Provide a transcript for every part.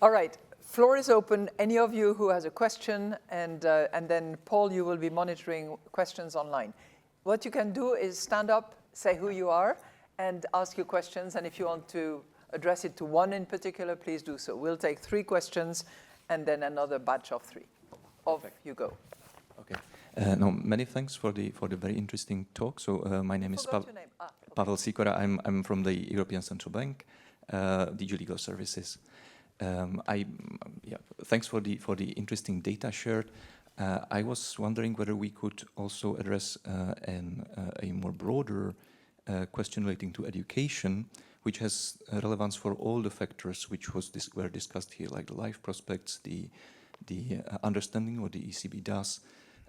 All right, floor is open. Any of you who has a question, and then Paul, you will be monitoring questions online. What you can do is stand up, say who you are, and ask your questions. And if you want to address it to one in particular, please do so. We'll take 3 questions, and then another batch of 3. Off you go. Okay. No, many thanks for the very interesting talk. So my name is Pavel Sikora. I'm from the European Central Bank, DG Legal Services. Thanks for the interesting data shared. I was wondering whether we could also address a more broader question relating to education, which has relevance for all the factors which were discussed here, like the life prospects, the understanding what the ECB does,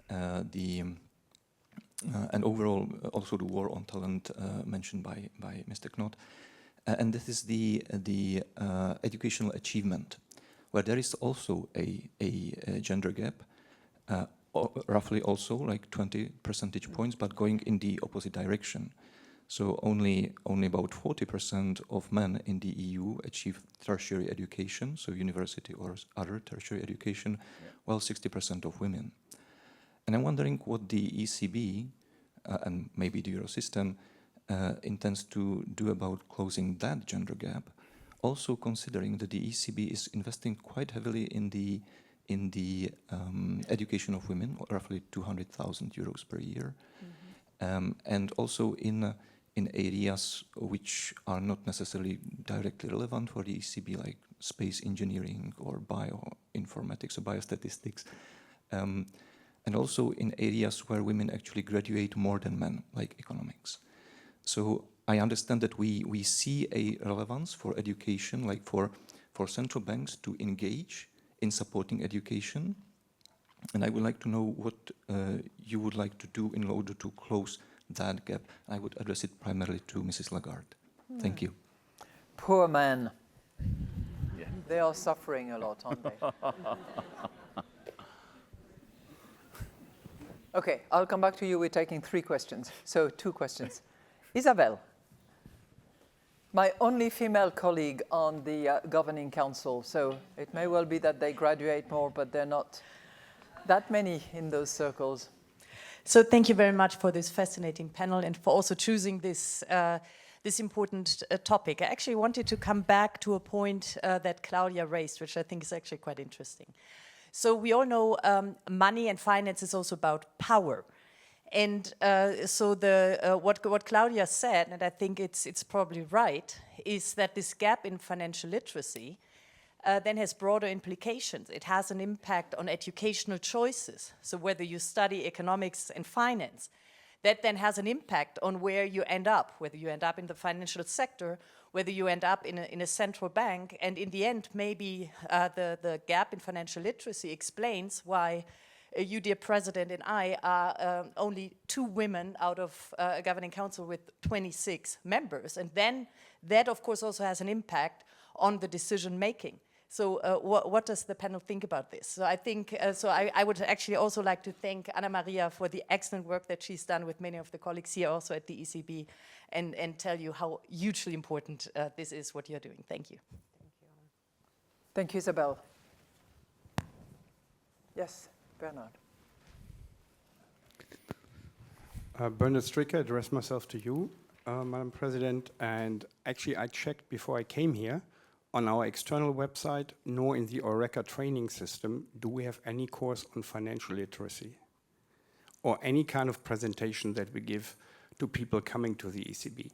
and overall also the war on talent mentioned by Mr. Knott. And this is the educational achievement, where there is also a gender gap, roughly also like 20 percentage points, but going in the opposite direction. So only about 40% of men in the EU achieve tertiary education, so university or other tertiary education, while 60% of women. And I'm wondering what the ECB and maybe the Eurosystem intends to do about closing that gender gap, also considering that the ECB is investing quite heavily in the education of women, roughly 200,000 euros per year, and also in areas which are not necessarily directly relevant for the ECB, like space engineering or bioinformatics or biostatistics, and also in areas where women actually graduate more than men, like economics. So I understand that we see a relevance for education, like for central banks to engage in supporting education. And I would like to know what you would like to do in order to close that gap. I would address it primarily to Mrs. Lagarde. Thank you. Poor men. Yeah. They are suffering a lot, aren't they? Okay, I'll come back to you. We're taking 3 questions. So 2 questions. Isabel, my only female colleague on the Governing Council, so it may well be that they graduate more, but they're not that many in those circles. So thank you very much for this fascinating panel and for also choosing this important topic. I actually wanted to come back to a point that Claudia raised, which I think is actually quite interesting. So we all know money and finance is also about power. And so what Claudia said, and I think it's probably right, is that this gap in financial literacy then has broader implications. It has an impact on educational choices. So whether you study economics and finance, that then has an impact on where you end up, whether you end up in the financial sector, whether you end up in a central bank. And in the end, maybe the gap in financial literacy explains why you, dear President, and I are only 2 women out of a governing council with 26 members. And then that, of course, also has an impact on the decision making. So what does the panel think about this? So I think, I would actually also like to thank Anna Maria for the excellent work that she's done with many of the colleagues here also at the ECB and tell you how hugely important this is, what you're doing. Thank you. Thank you, Isabel. Yes, Bernard. Bernard Stricker, address myself to you, Madam President. And actually, I checked before I came here. On our external website, nor in the Eureka training system, do we have any course on financial literacy or any kind of presentation that we give to people coming to the ECB.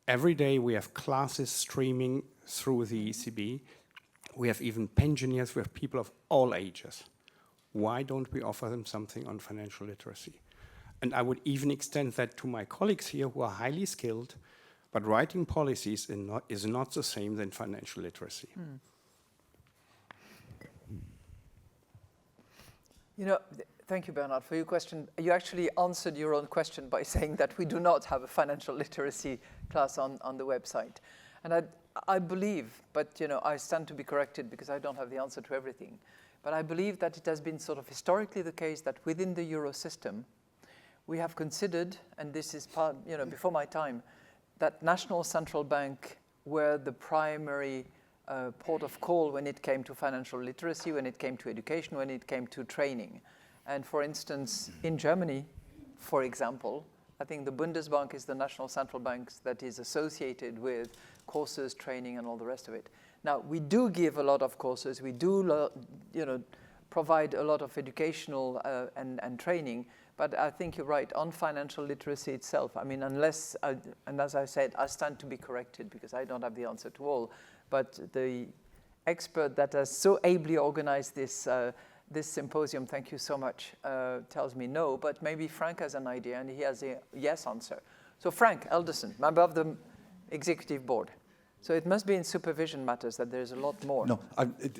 Every day we have classes streaming through the ECB. We have even pensioners, we have people of all ages. Why don't we offer them something on financial literacy? And I would even extend that to my colleagues here who are highly skilled, but writing policies is not the same than financial literacy. You know, thank you, Bernard, for your question. You actually answered your own question by saying that we do not have a financial literacy class on the website. And I believe, but you know, I stand to be corrected because I don't have the answer to everything. But I believe that it has been sort of historically the case that within the Euro system, we have considered, and this is part, you know, before my time, that national central bank were the primary port of call when it came to financial literacy, when it came to education, when it came to training. And for instance, in Germany, for example, I think the Bundesbank is the national central bank that is associated with courses, training, and all the rest of it. Now, we do give a lot of courses. We do, provide a lot of educational and training. But I think you're right, on financial literacy itself. I mean, unless, and as I said, I stand to be corrected because I don't have the answer to all. But the expert that has so ably organized this this symposium, thank you so much, tells me no, but maybe Frank has an idea and he has a yes answer. So Frank Elderson, member of the executive board. So it must be in supervision matters that there's a lot more. No,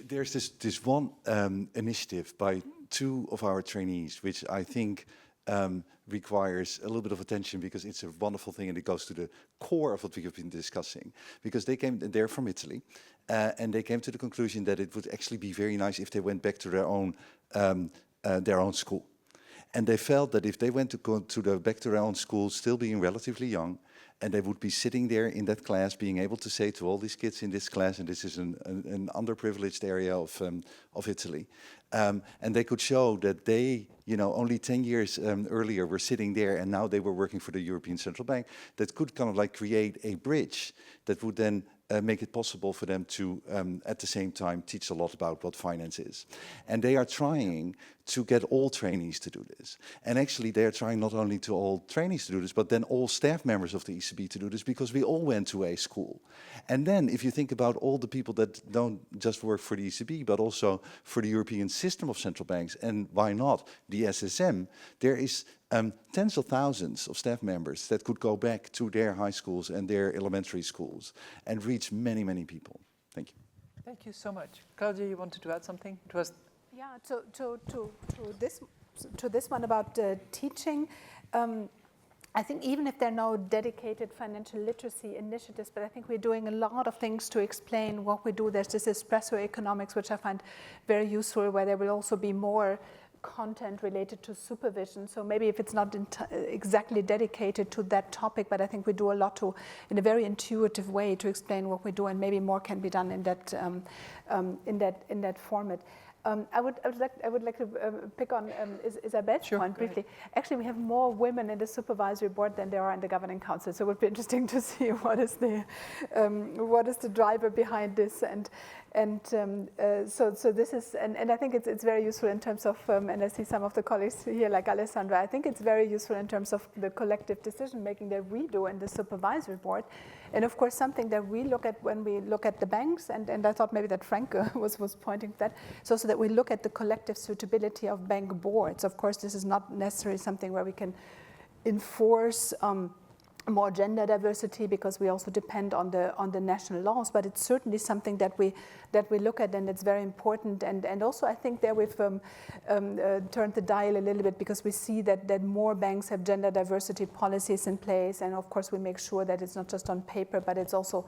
there's this one initiative by 2 of our trainees, which I think requires a little bit of attention because it's a wonderful thing and it goes to the core of what we have been discussing. Because they're from Italy, and they came to the conclusion that it would actually be very nice if they went back to their own school. And they felt that if they went back to their own school, still being relatively young, and they would be sitting there in that class, being able to say to all these kids in this class, and this is an underprivileged area of Italy, and they could show that they, only 10 years earlier were sitting there, and now they were working for the European Central Bank, that could kind of like create a bridge that would then make it possible for them to, at the same time, teach a lot about what finance is. And they are trying to get all trainees to do this. And actually, they are trying not only to all trainees to do this, but then all staff members of the ECB to do this, because we all went to a school. And then, if you think about all the people that don't just work for the ECB, but also for the European system of central banks, and why not the SSM, there is tens of thousands of staff members that could go back to their high schools and their elementary schools and reach many, many people. Thank you. Thank you so much. Claudia, you wanted to add something? It was to this one about teaching. I think even if there are no dedicated financial literacy initiatives, but I think we're doing a lot of things to explain what we do. There's this espresso economics, which I find very useful, where there will also be more content related to supervision. So maybe if it's not exactly dedicated to that topic, but I think we do a lot in a very intuitive way to explain what we do, and maybe more can be done in that format. I would like to pick on Isabel's point briefly. Actually, we have more women in the supervisory board than there are in the governing council. So it would be interesting to see what is the driver behind this. So this is, and I think it's very useful in terms of, and I see some of the colleagues here like Alessandra, I think it's very useful in terms of the collective decision making that we do in the supervisory board. And of course, something that we look at when we look at the banks, and I thought maybe that Frank was pointing to that, so that we look at the collective suitability of bank boards. Of course, this is not necessarily something where we can enforce more gender diversity, because we also depend on the national laws, but it's certainly something that we look at, and it's very important. And also I think there we've turned the dial a little bit, because we see that more banks have gender diversity policies in place, and of course we make sure that it's not just on paper, but it's also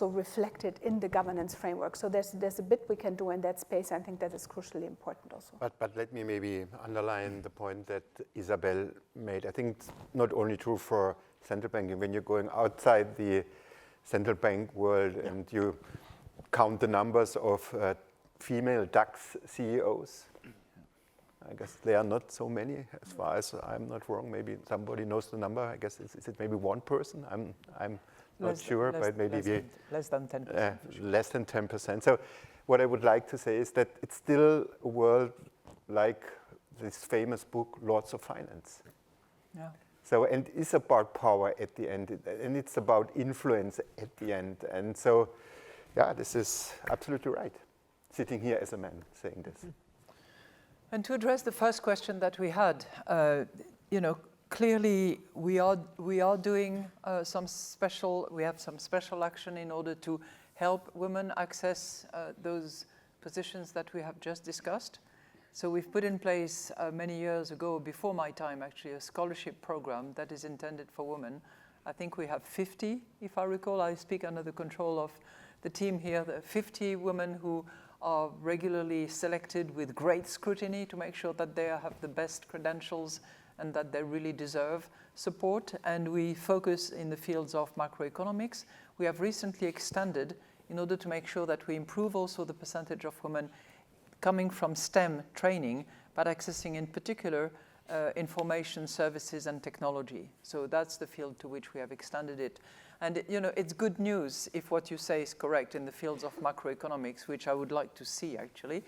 reflected in the governance framework. So there's a bit we can do in that space. I think that is crucially important also. But let me maybe underline the point that Isabel made. I think it's not only true for central banking. When you're going outside the central bank world and you count the numbers of female DAX CEOs, I guess there are not so many, as far as I'm not wrong. Maybe somebody knows the number. I guess is it maybe one person? I'm not sure, but maybe less than 10%. Less than 10%. So what I would like to say is that it's still a world like this famous book, Lords of Finance. Yeah. So, and it's about power at the end, and it's about influence at the end. And so, yeah, this is absolutely right, sitting here as a man saying this. And to address the first question that we had, clearly we are doing some special action in order to help women access those positions that we have just discussed. So we've put in place many years ago, before my time actually, a scholarship program that is intended for women. I think we have 50, if I recall. I speak under the control of the team here. There are 50 women who are regularly selected with great scrutiny to make sure that they have the best credentials and that they really deserve support. And we focus in the fields of macroeconomics. We have recently extended in order to make sure that we improve also the percentage of women coming from STEM training, but accessing in particular information services and technology. So that's the field to which we have extended it. And it's good news if what you say is correct in the fields of macroeconomics, which I would like to see actually,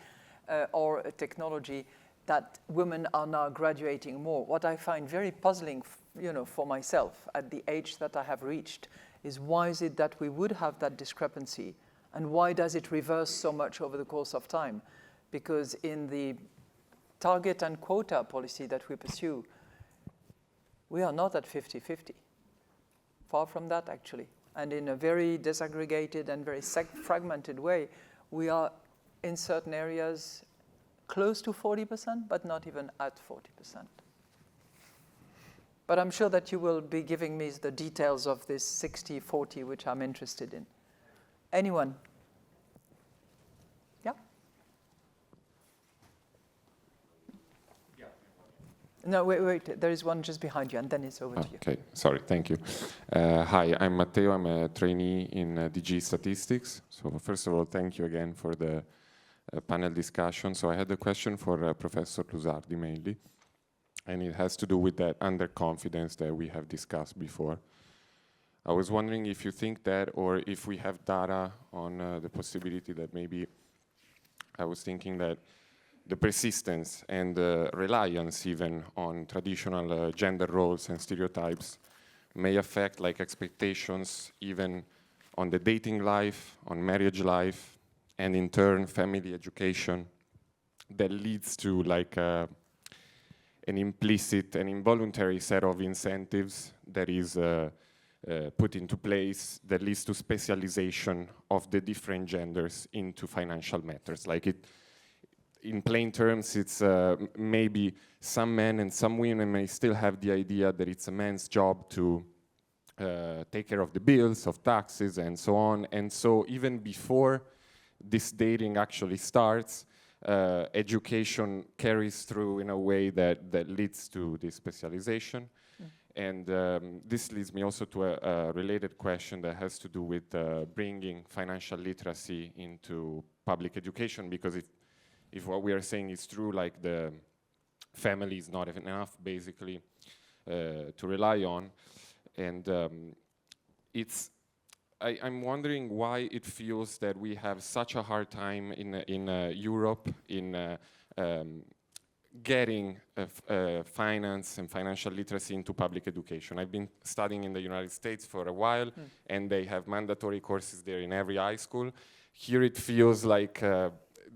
or technology, that women are now graduating more. What I find very puzzling, for myself at the age that I have reached, is why is it that we would have that discrepancy, and why does it reverse so much over the course of time? Because in the target and quota policy that we pursue, we are not at 50-50. Far from that, actually. And in a very disaggregated and very fragmented way, we are in certain areas close to 40%, but not even at 40%. But I'm sure that you will be giving me the details of this 60-40, which I'm interested in. Anyone? Yeah? No, wait. There is one just behind you, and then it's over to you. Okay, sorry, thank you. Hi, I'm Matteo. I'm a trainee in DG Statistics. So first of all, thank you again for the panel discussion. So I had a question for Professor Lusardi mainly, and it has to do with that underconfidence that we have discussed before. I was wondering if you think that, or if we have data on the possibility that maybe, I was thinking that the persistence and the reliance even on traditional gender roles and stereotypes may affect like expectations even on the dating life, on marriage life, and in turn family education, that leads to like an implicit and involuntary set of incentives that is put into place that leads to specialization of the different genders into financial matters. Like it, in plain terms, it's maybe some men and some women may still have the idea that it's a man's job to take care of the bills, of taxes, and so on. And so even before this dating actually starts, education carries through in a way that leads to this specialization. And this leads me also to a related question that has to do with bringing financial literacy into public education, because if what we are saying is true, like the family is not enough basically to rely on, and I'm wondering why it feels that we have such a hard time in Europe in getting finance and financial literacy into public education. I've been studying in the United States for a while, and they have mandatory courses there in every high school. Here it feels like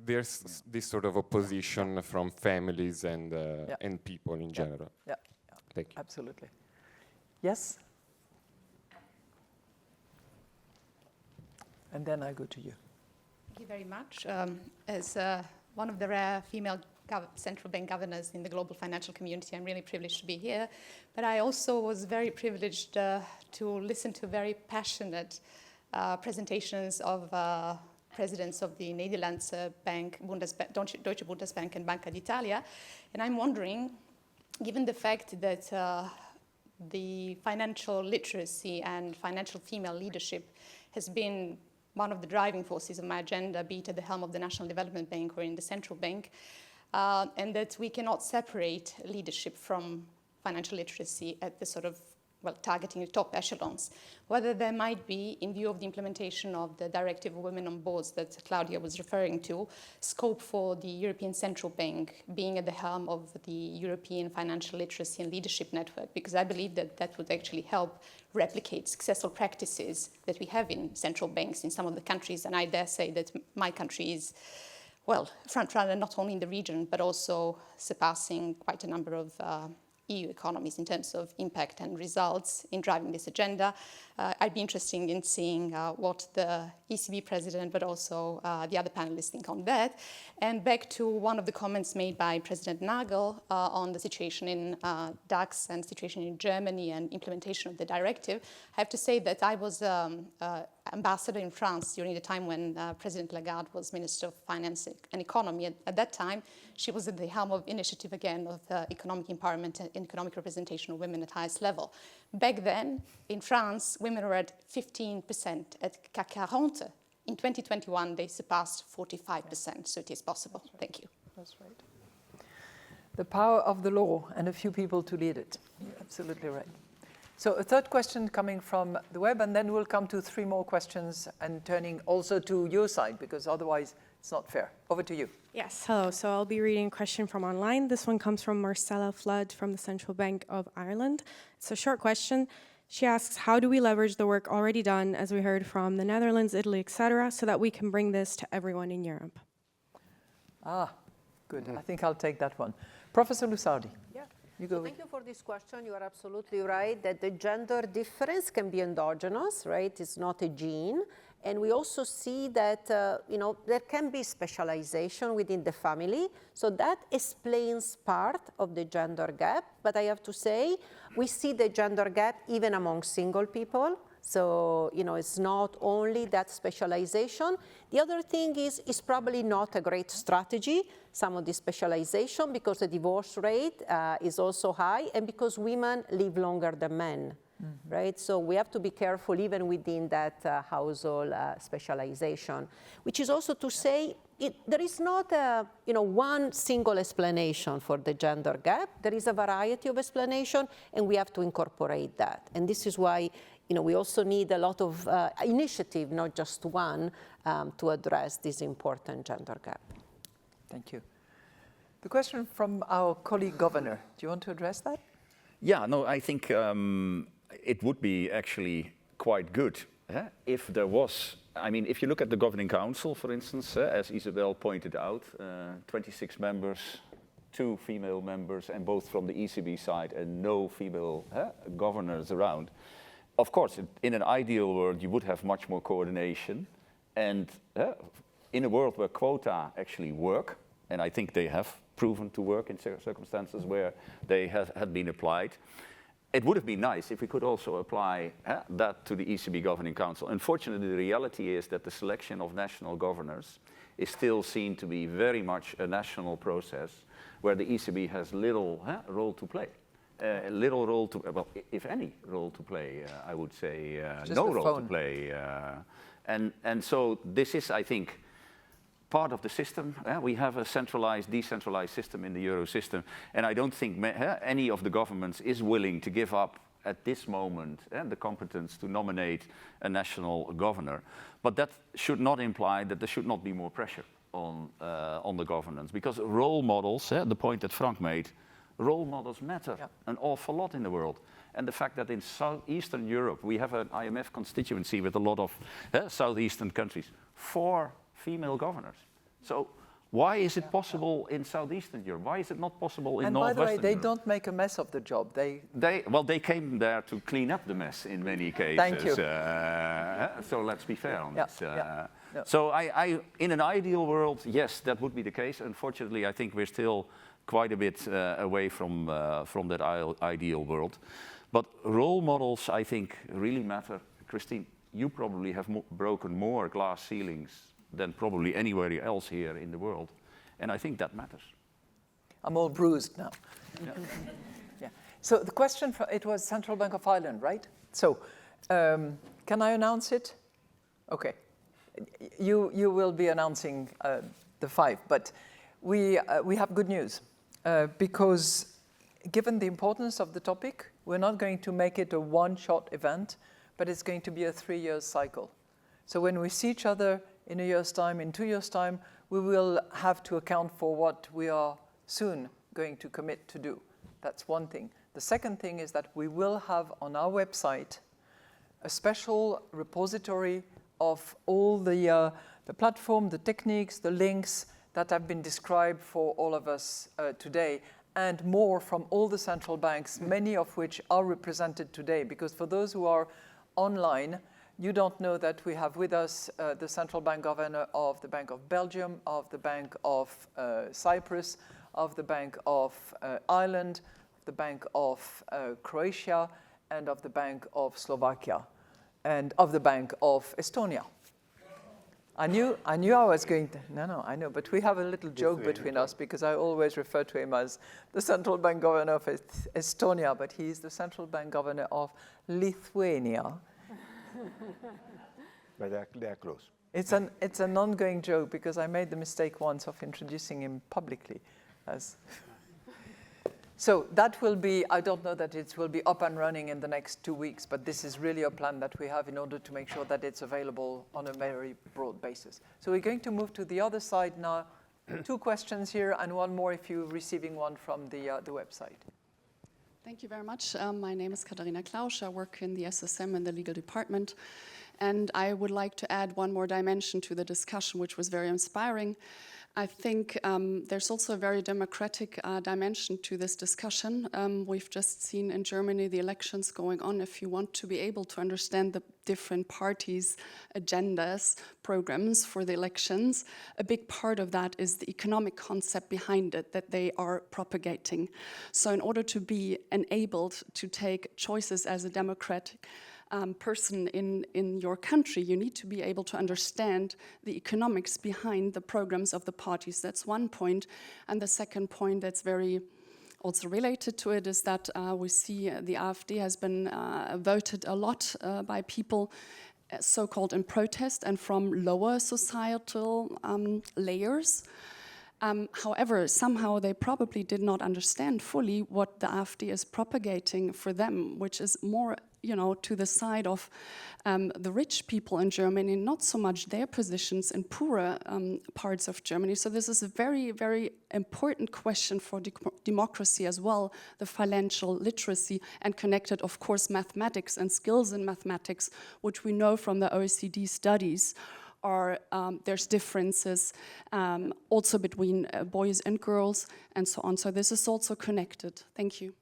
there's this sort of opposition from families and people in general. Yeah. Thank you. Absolutely. Yes? And then I go to you. Thank you very much. As one of the rare female central bank governors in the global financial community, I'm really privileged to be here. But I also was very privileged to listen to very passionate presentations of presidents of the Netherlands bank, Deutsche Bundesbank and Banca d'Italia. And I'm wondering, given the fact that the financial literacy and financial female leadership has been one of the driving forces of my agenda, be it at the helm of the National Development Bank or in the central bank, and that we cannot separate leadership from financial literacy at the sort of, well, targeting the top echelons. Whether there might be, in view of the implementation of the Directive of Women on Boards that Claudia was referring to, scope for the European Central Bank being at the helm of the European Financial Literacy and Leadership Network, because I believe that that would actually help replicate successful practices that we have in central banks in some of the countries. And I dare say that my country is, well, front runner not only in the region, but also surpassing quite a number of EU economies in terms of impact and results in driving this agenda. I'd be interested in seeing what the ECB president, but also the other panelists think on that. And back to one of the comments made by President Nagel on the situation in DAX and situation in Germany and implementation of the directive. I have to say that I was ambassador in France during the time when President Lagarde was Minister of Finance and Economy. At that time, she was at the helm of initiative again of economic empowerment and economic representation of women at highest level. Back then, in France, women were at 15%, at CAC 40, In 2021, they surpassed 45%, so it is possible. That's right. Thank you. That's right. The power of the law and a few people to lead it. You're absolutely right. So a third question coming from the web, and then we'll come to 3 more questions and turning also to your side, because otherwise it's not fair. Over to you. Yes, hello. So I'll be reading a question from online. This one comes from Marcella Flood from the Central Bank of Ireland. It's a short question. She asks, how do we leverage the work already done, as we heard from the Netherlands, Italy, etc., so that we can bring this to everyone in Europe? Good. I think I'll take that one. Professor Lusardi. Yeah. You go. Thank you for this question. You are absolutely right that the gender difference can be endogenous, right? It's not a gene. And we also see that, there can be specialization within the family. So that explains part of the gender gap. But I have to say, we see the gender gap even among single people. So, it's not only that specialization. The other thing is, it's probably not a great strategy, some of the specialization, because the divorce rate is also high and because women live longer than men. Right? So we have to be careful even within that household specialization, which is also to say there is not one single explanation for the gender gap. There is a variety of explanation, and we have to incorporate that. And this is why we also need a lot of initiative, not just one, to address this important gender gap. Thank you. The question from our colleague governor. Do you want to address that? Yeah, no, I think it would be actually quite good if there was, if you look at the Governing Council, for instance, as Isabel pointed out, 26 members, 2 female members, and both from the ECB side, and no female governors around. Of course, in an ideal world, you would have much more coordination. And in a world where quota actually work, and I think they have proven to work in circumstances where they had been applied, it would have been nice if we could also apply that to the ECB Governing Council. Unfortunately, the reality is that the selection of national governors is still seen to be very much a national process where the ECB has little role to play. Little role to, well, if any role to play, I would say no role to play. And so this is, I think, part of the system. We have a centralized, decentralized system in the Euro system, and I don't think any of the governments is willing to give up at this moment the competence to nominate a national governor. But that should not imply that there should not be more pressure on the governance, because role models, the point that Frank made, role models matter an awful lot in the world. And the fact that in Southeastern Europe, we have an IMF constituency with a lot of Southeastern countries, 4 female governors. So why is it possible in Southeastern Europe? Why is it not possible in Northwestern Europe? And by the way, they don't make a mess of the job. They came there to clean up the mess in many cases. Thank you. So let's be fair on this. Yeah. So I, in an ideal world, yes, that would be the case. Unfortunately, I think we're still quite a bit away from that ideal world. But role models, I think, really matter. Christine, you probably have broken more glass ceilings than probably anywhere else here in the world. And I think that matters. I'm all bruised now. Yeah. So the question, it was Central Bank of Ireland, right? So can I announce it? Okay. You will be announcing the 5, but we have good news because given the importance of the topic, we're not going to make it a one-shot event, but it's going to be a 3-year cycle. So when we see each other in a year's time, in 2 years' time, we will have to account for what we are soon going to commit to do. That's one thing. The second thing is that we will have on our website a special repository of all the platform, the techniques, the links that have been described for all of us today, and more from all the central banks, many of which are represented today. Because for those who are online, you don't know that we have with us the central bank governor of the Bank of Belgium, of the Bank of Cyprus, of the Bank of Ireland, the Bank of Croatia, and of the Bank of Slovakia, and of the Bank of Estonia. I knew I was going to, no, I know, but we have a little joke between us because I always refer to him as the central bank governor of Estonia, but he's the central bank governor of Lithuania. But they are close. It's an ongoing joke because I made the mistake once of introducing him publicly as. So that will be, I don't know that it will be up and running in the next 2 weeks, but this is really a plan that we have in order to make sure that it's available on a very broad basis. So we're going to move to the other side now. 2 questions here and one more if you're receiving one from the website. Thank you very much. My name is Katharina Klausch. I work in the SSM in the legal department. And I would like to add one more dimension to the discussion, which was very inspiring. I think there's also a very democratic dimension to this discussion. We've just seen in Germany the elections going on. If you want to be able to understand the different parties' agendas, programs for the elections, a big part of that is the economic concept behind it that they are propagating. So in order to be enabled to take choices as a democratic person in your country, you need to be able to understand the economics behind the programs of the parties. That's one point. And the second point that's very also related to it is that we see the AfD has been voted a lot by people so-called in protest and from lower societal layers. However, somehow they probably did not understand fully what the AfD is propagating for them, which is more, to the side of the rich people in Germany, not so much their positions in poorer parts of Germany. So this is a very, very important question for democracy as well, the financial literacy, and connected, of course, mathematics and skills in mathematics, which we know from the OECD studies. There's differences also between boys and girls and so on. So this is also connected. Thank you.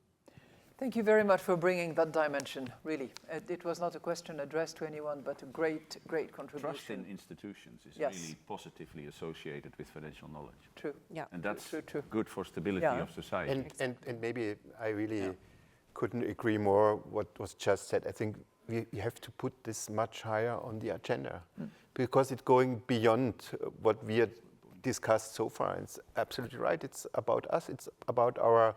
Thank you very much for bringing that dimension, really. It was not a question addressed to anyone, but a great, great contribution. Trust in institutions is really positively associated with financial knowledge. True. Yeah. And that's true. good for stability of society. And maybe I really couldn't agree more what was just said. I think we have to put this much higher on the agenda because it's going beyond what we had discussed so far. It's absolutely right. It's about us. It's about our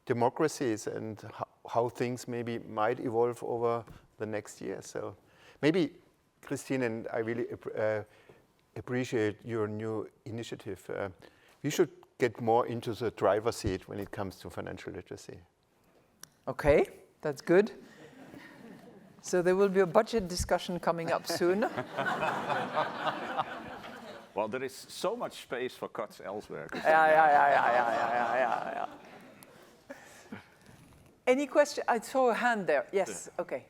democracies and how things maybe might evolve over the next year. So maybe, Christine, and I really appreciate your new initiative. We should get more into the driver's seat when it comes to financial literacy. Okay, that's good. So there will be a budget discussion coming up soon. Well, there is so much space for cuts elsewhere. Yeah. Any question? I saw a hand there. Yes, okay.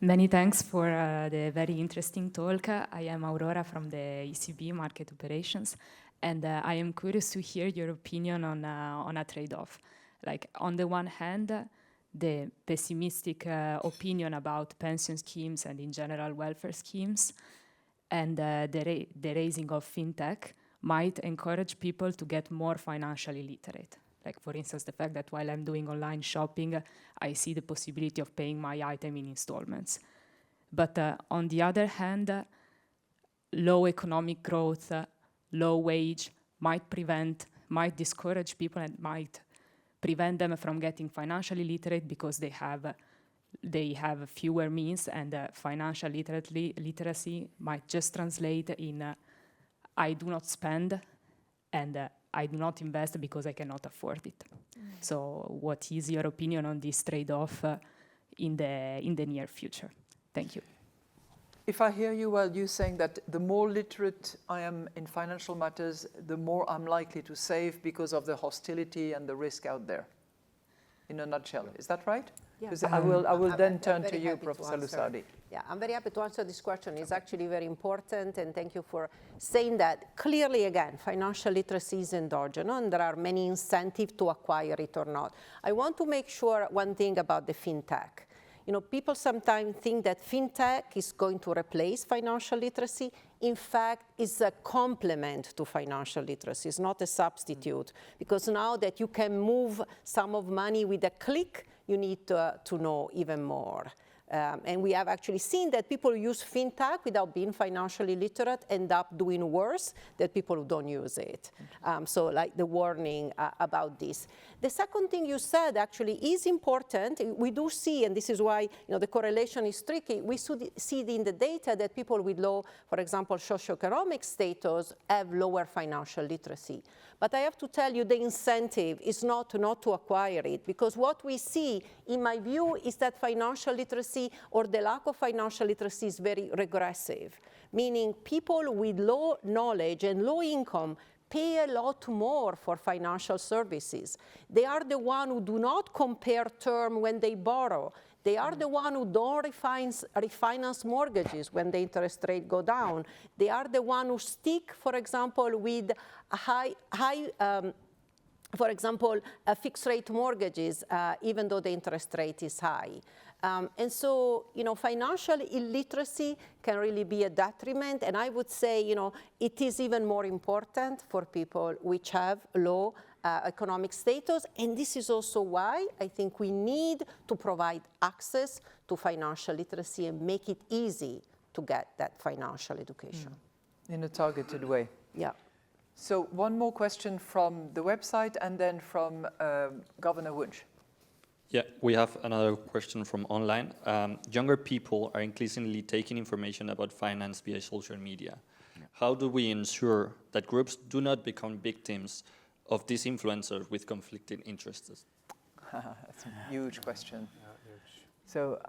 Many thanks for the very interesting talk. I am Aurora from the ECB Market Operations, and I am curious to hear your opinion on a trade-off. Like, on the one hand, the pessimistic opinion about pension schemes and in general welfare schemes, and the raising of fintech might encourage people to get more financially literate. Like, for instance, the fact that while I'm doing online shopping, I see the possibility of paying my item in installments. But on the other hand, low economic growth, low wage might discourage people and might prevent them from getting financially literate because they have fewer means, and financial literacy might just translate in I do not spend and I do not invest because I cannot afford it. So what is your opinion on this trade-off in the near future? Thank you. If I hear you well, you're saying that the more literate I am in financial matters, the more I'm likely to save because of the hostility and the risk out there, in a nutshell. Is that right? Yeah. I will then turn to you, Professor Lusardi. Yeah, I'm very happy to answer this question. It's actually very important, and thank you for saying that. Clearly, again, financial literacy is endogenous, and there are many incentives to acquire it or not. I want to make sure one thing about the fintech. People sometimes think that fintech is going to replace financial literacy. In fact, it's a complement to financial literacy. It's not a substitute, because now that you can move some of money with a click, you need to know even more. And we have actually seen that people who use fintech without being financially literate end up doing worse than people who don't use it. So like the warning about this. The second thing you said actually is important. We do see, and this is why the correlation is tricky, we see in the data that people with low, for example, socioeconomic status have lower financial literacy. But I have to tell you, the incentive is not to acquire it, because what we see, in my view, is that financial literacy or the lack of financial literacy is very regressive, meaning people with low knowledge and low income pay a lot more for financial services. They are the ones who do not compare term when they borrow. They are the ones who don't refinance mortgages when the interest rate go down. They are the ones who stick, for example, with for example, fixed rate mortgages, even though the interest rate is high. And so, financial illiteracy can really be a detriment. And I would say, it is even more important for people which have low economic status. And this is also why I think we need to provide access to financial literacy and make it easy to get that financial education. In a targeted way. Yeah. So one more question from the website and then from Governor Wunsch. Yeah, we have another question from online. Younger people are increasingly taking information about finance via social media. How do we ensure that groups do not become victims of these influencers with conflicting interests? That's a huge question. So,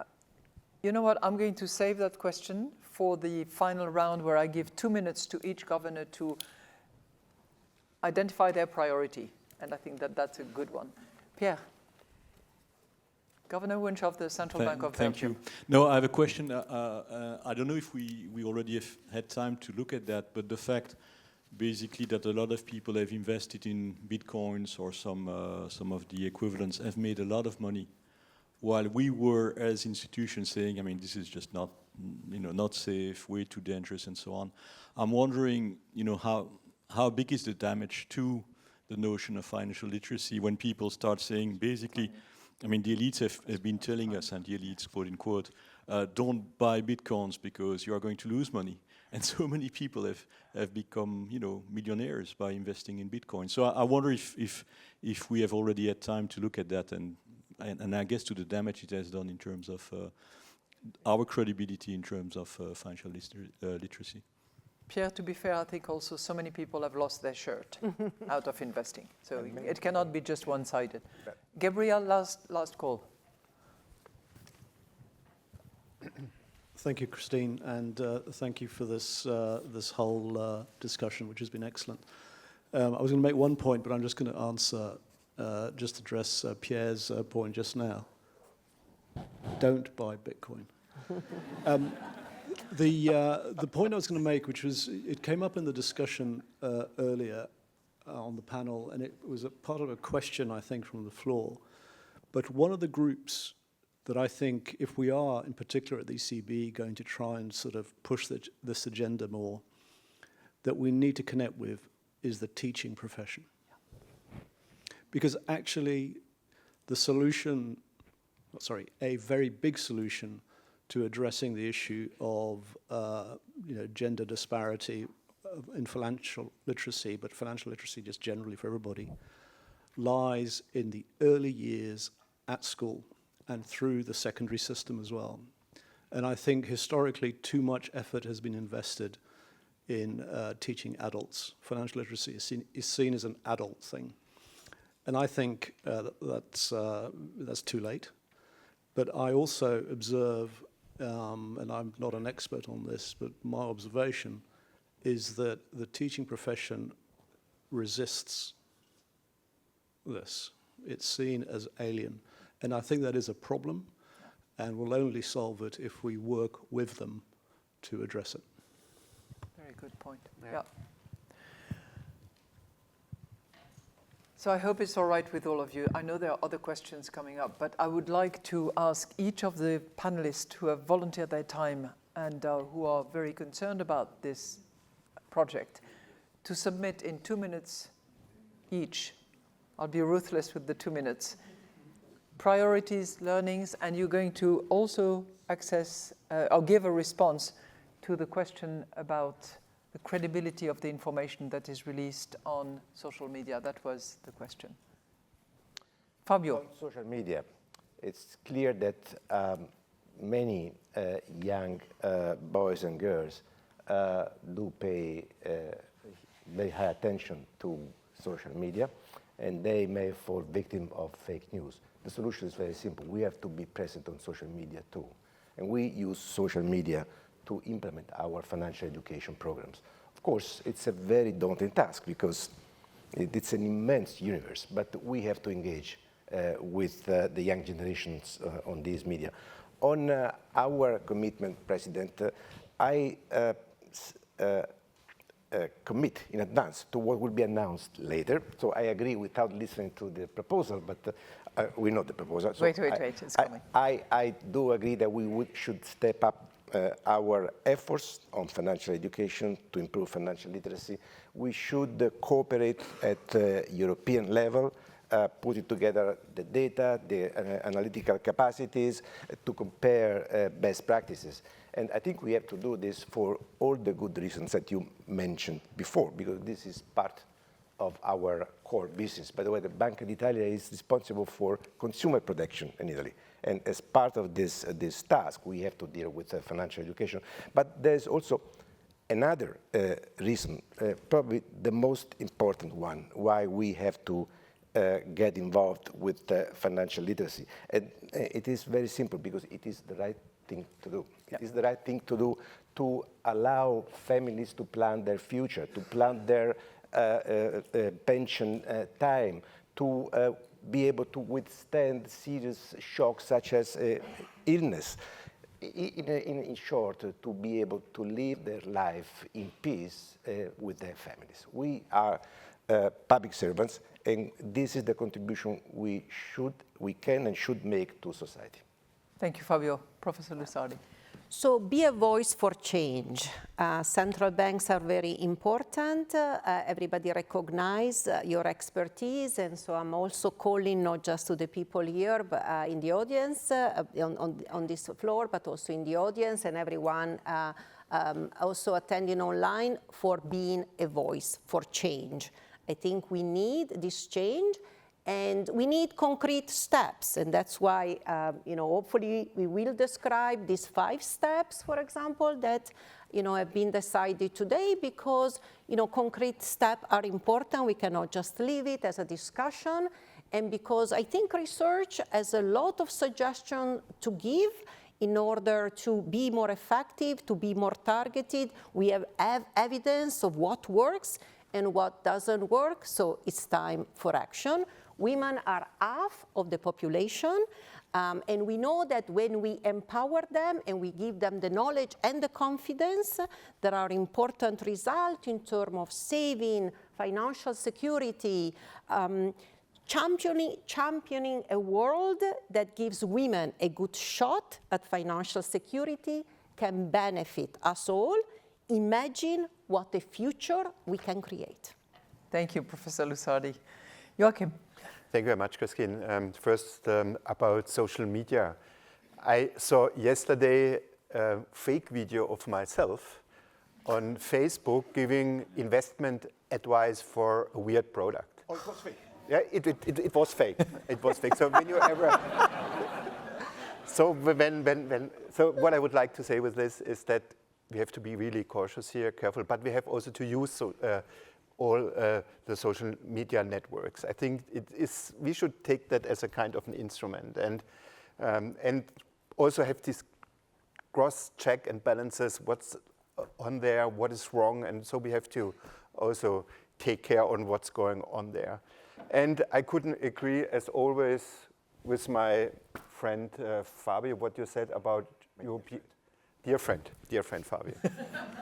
you know what? I'm going to save that question for the final round, where I give 2 minutes to each governor to identify their priority. And I think that that's a good one. Pierre. Governor Wunsch of the Central Bank of Belgium. Thank you. No, I have a question. I don't know if we already have had time to look at that, but the fact basically that a lot of people have invested in Bitcoins or some of the equivalents have made a lot of money, while we were as institutions saying, I mean, this is just not, not safe, way too dangerous and so on. I'm wondering, how big is the damage to the notion of financial literacy when people start saying basically, I mean, the elites have been telling us, and the elites, quote unquote, don't buy Bitcoins because you are going to lose money. And so many people have become, millionaires by investing in Bitcoin. So I wonder if we have already had time to look at that, and I guess to the damage it has done in terms of our credibility in terms of financial literacy. Pierre, to be fair, I think also so many people have lost their shirt out of investing. So it cannot be just one-sided. Gabriel, last call. Thank you, Christine, and thank you for this whole discussion, which has been excellent. I was going to make one point, but I'm just going to answer, just address Pierre's point just now. Don't buy Bitcoin. The point I was going to make, which was, it came up in the discussion earlier on the panel, and it was a part of a question, I think, from the floor. But one of the groups that I think, if we are, in particular at the ECB, going to try and sort of push this agenda more, that we need to connect with is the teaching profession. Because actually, the solution, a very big solution to addressing the issue of gender disparity in financial literacy, but financial literacy just generally for everybody, lies in the early years at school and through the secondary system as well. And I think historically too much effort has been invested in teaching adults. Financial literacy is seen as an adult thing. And I think that's too late. But I also observe, and I'm not an expert on this, but my observation is that the teaching profession resists this. It's seen as alien. And I think that is a problem, and we'll only solve it if we work with them to address it. Very good point. Yeah. So I hope it's all right with all of you. I know there are other questions coming up, but I would like to ask each of the panelists who have volunteered their time and who are very concerned about this project to submit in 2 minutes each. I'll be ruthless with the 2 minutes. priorities, learnings, and you're going to also access or give a response to the question about the credibility of the information that is released on social media. That was the question. Fabio. On social media, it's clear that many young boys and girls do pay very high attention to social media, and they may fall victim of fake news. The solution is very simple. We have to be present on social media too. And we use social media to implement our financial education programs. Of course, it's a very daunting task because it's an immense universe, but we have to engage with the young generations on these media. On our commitment, President, I commit in advance to what will be announced later. So I agree without listening to the proposal, but we know the proposal. So wait, it's coming. I do agree that we should step up our efforts on financial education to improve financial literacy. We should cooperate at European level, putting together the data, the analytical capacities to compare best practices. And I think we have to do this for all the good reasons that you mentioned before, because this is part of our core business. By the way, the Banca d'Italia is responsible for consumer protection in Italy. And as part of this task, we have to deal with financial education. But there's also another reason, probably the most important one, why we have to get involved with financial literacy. And it is very simple, because it is the right thing to do. It is the right thing to do to allow families to plan their future, to plan their pension time, to be able to withstand serious shocks such as illness. In short, to be able to live their life in peace with their families. We are public servants, and this is the contribution we can and should make to society. Thank you, Fabio. Professor Lusardi. So be a voice for change. Central banks are very important. Everybody recognizes your expertise, and so I'm also calling not just to the people here, but in the audience, on this floor, but also in the audience, and everyone also attending online, for being a voice for change. I think we need this change, and we need concrete steps, and that's why, hopefully we will describe these 5 steps, for example, that, have been decided today, because, concrete steps are important. We cannot just leave it as a discussion, and because I think research has a lot of suggestions to give in order to be more effective, to be more targeted. We have evidence of what works and what doesn't work, so it's time for action. Women are half of the population, and we know that when we empower them and we give them the knowledge and the confidence, there are important results in terms of saving, financial security, championing a world that gives women a good shot at financial security can benefit us all. Imagine what a future we can create. Thank you, Professor Lusardi. Joachim. Thank you very much, Christine. First, about social media. I saw yesterday a fake video of myself on Facebook giving investment advice for a weird product. Oh, it was fake. Yeah, it was fake. It was fake. So when you ever... So what I would like to say with this is that we have to be really cautious here, careful, but we have also to use all the social media networks. I think we should take that as a kind of an instrument, and also have this cross-check and balances what's on there, what is wrong, and so we have to also take care on what's going on there. And I couldn't agree, as always, with my friend Fabio, what you said about European. Dear friend Fabio.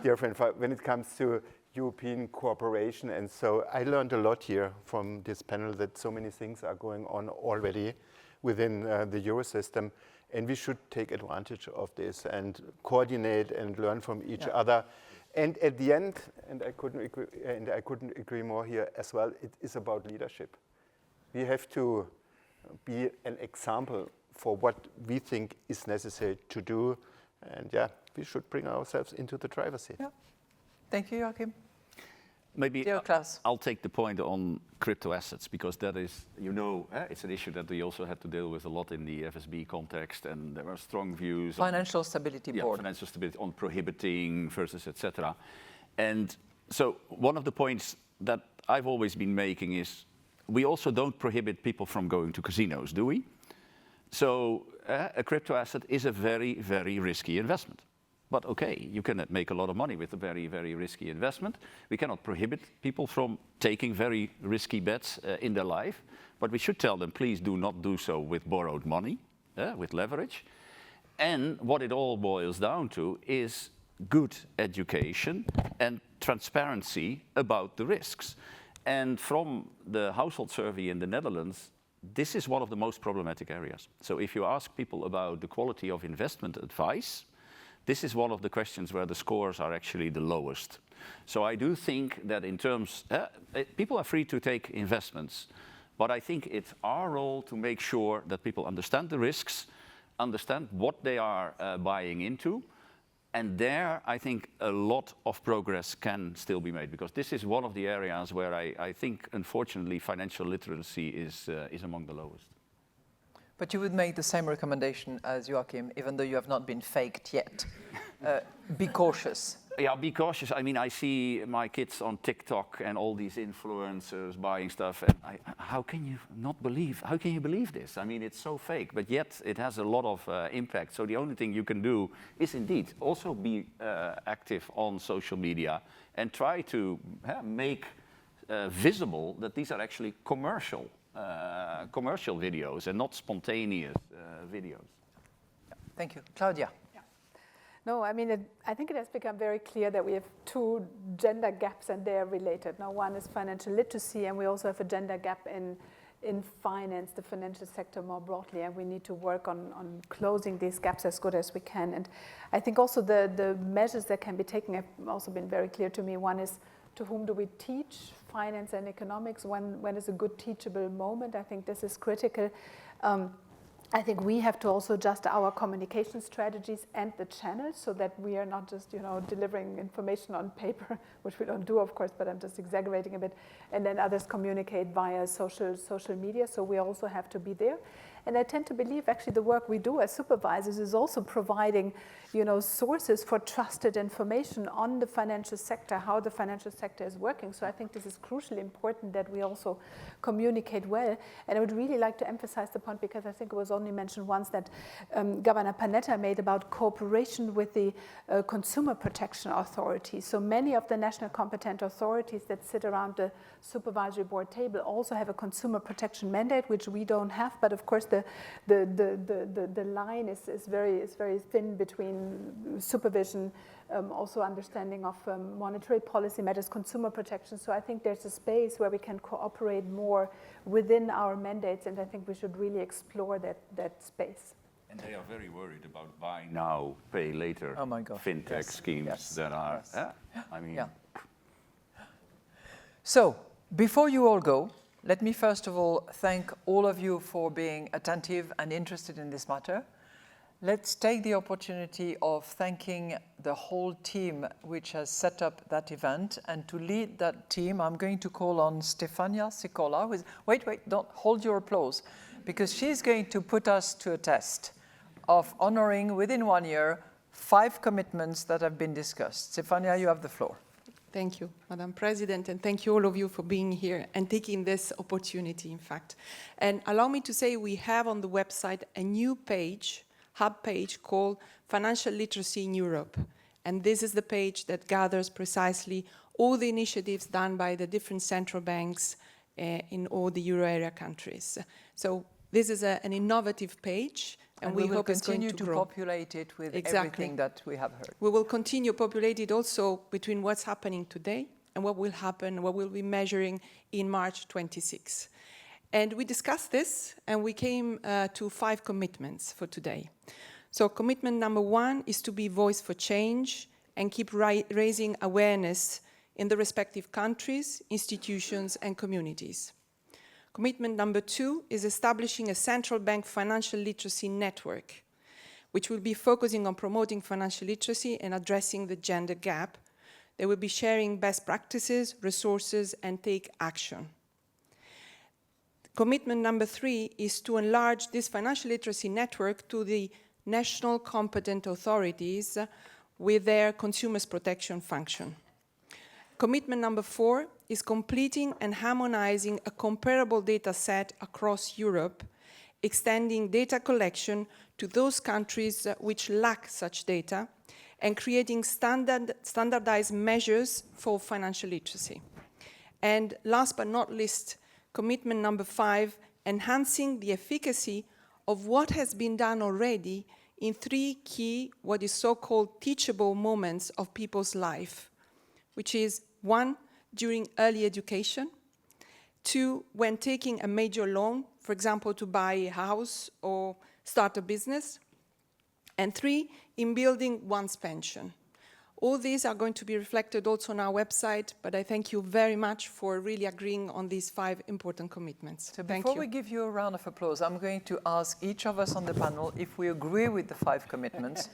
Dear friend Fabio, when it comes to European cooperation, and so I learned a lot here from this panel, that so many things are going on already within the Eurosystem, and we should take advantage of this and coordinate and learn from each other. And at the end, and I couldn't agree more here as well, it is about leadership. We have to be an example for what we think is necessary to do. And yeah, we should bring ourselves into the driver's seat. Yeah. Thank you, Joachim. Maybe I'll take the point on crypto assets, because that is, it's an issue that we also had to deal with a lot in the FSB context, and there are strong views. Financial Stability Board. Financial stability on prohibiting versus etc. And so one of the points that I've always been making is we also don't prohibit people from going to casinos, do we? So a crypto asset is a very, very risky investment. But okay, you can make a lot of money with a very, very risky investment. We cannot prohibit people from taking very risky bets in their life, but we should tell them, please do not do so with borrowed money, with leverage. And what it all boils down to is good education and transparency about the risks. And from the household survey in the Netherlands, this is one of the most problematic areas. So if you ask people about the quality of investment advice, this is one of the questions where the scores are actually the lowest. So I do think that in terms, people are free to take investments, but I think it's our role to make sure that people understand the risks, understand what they are buying into, and there I think a lot of progress can still be made, because this is one of the areas where I think, unfortunately, financial literacy is among the lowest. But you would make the same recommendation as Joachim, even though you have not been faked yet. Be cautious. Yeah, be cautious. I mean, I see my kids on TikTok and all these influencers buying stuff, and how can you believe this? I mean, it's so fake, but yet it has a lot of impact. So the only thing you can do is indeed also be active on social media and try to make visible that these are actually commercial videos and not spontaneous videos. Thank you. Claudia. No, I mean, I think it has become very clear that we have two gender gaps, and they are related. Now, one is financial literacy, and we also have a gender gap in finance, the financial sector more broadly, and we need to work on closing these gaps as good as we can. And I think also the measures that can be taken have also been very clear to me. One is, to whom do we teach finance and economics? When is a good teachable moment? I think this is critical. I think we have to also adjust our communication strategies and the channels so that we are not just, delivering information on paper, which we don't do, of course, but I'm just exaggerating a bit, and then others communicate via social media. So we also have to be there. And I tend to believe actually the work we do as supervisors is also providing, sources for trusted information on the financial sector, how the financial sector is working. So I think this is crucially important that we also communicate well. And I would really like to emphasize the point, because I think it was only mentioned once, that Governor Panetta made about cooperation with the Consumer Protection Authority. So many of the national competent authorities that sit around the supervisory board table also have a consumer protection mandate, which we don't have. But of course, the line is very thin between supervision, also understanding of monetary policy matters, consumer protection. So I think there's a space where we can cooperate more within our mandates, and I think we should really explore that space. And they are very worried about buy now, pay later fintech schemes that are, Yeah. So, before you all go, let me first of all thank all of you for being attentive and interested in this matter. Let's take the opportunity of thanking the whole team which has set up that event. And to lead that team, I'm going to call on Stefania Sicola. Wait, don't hold your applause, because she's going to put us to a test of honoring within 1 year 5 commitments that have been discussed. Stefania, you have the floor. Thank you, Madam President, and thank you all of you for being here and taking this opportunity, in fact. And allow me to say we have on the website a new page, hub page, called Financial Literacy in Europe. And this is the page that gathers precisely all the initiatives done by the different central banks in all the euro area countries. So this is an innovative page, and we hope it's going to grow. We will continue to populate it with everything that we have heard. We will continue to populate it also between what's happening today and what will happen, what we'll be measuring in March 26. And we discussed this, and we came to 5 commitments for today. So commitment number 1 is to be voice for change and keep raising awareness in the respective countries, institutions, and communities. Commitment number 2 is establishing a central bank financial literacy network, which will be focusing on promoting financial literacy and addressing the gender gap. They will be sharing best practices, resources, and take action. Commitment number 3 is to enlarge this financial literacy network to the national competent authorities with their consumers protection function. Commitment number 4 is completing and harmonizing a comparable data set across Europe, extending data collection to those countries which lack such data, and creating standardized measures for financial literacy. And last but not least, commitment number 5, enhancing the efficacy of what has been done already in 3 key, what is so-called teachable moments of people's life, which is 1, during early education, 2, when taking a major loan, for example, to buy a house or start a business, and 3, in building one's pension. All these are going to be reflected also on our website, but I thank you very much for really agreeing on these 5 important commitments. So before we give you a round of applause, I'm going to ask each of us on the panel if we agree with the 5 commitments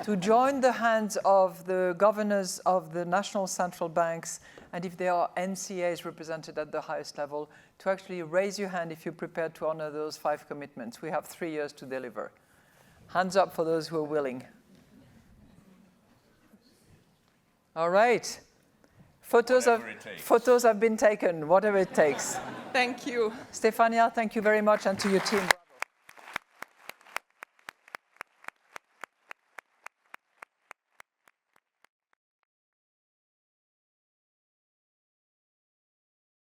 to join the hands of the governors of the national central banks, and if there are NCAs represented at the highest level, to actually raise your hand if you're prepared to honor those 5 commitments. We have 3 years to deliver. Hands up for those who are willing. All right. Photos have been taken, whatever it takes. Thank you. Stefania, thank you very much, and to your team.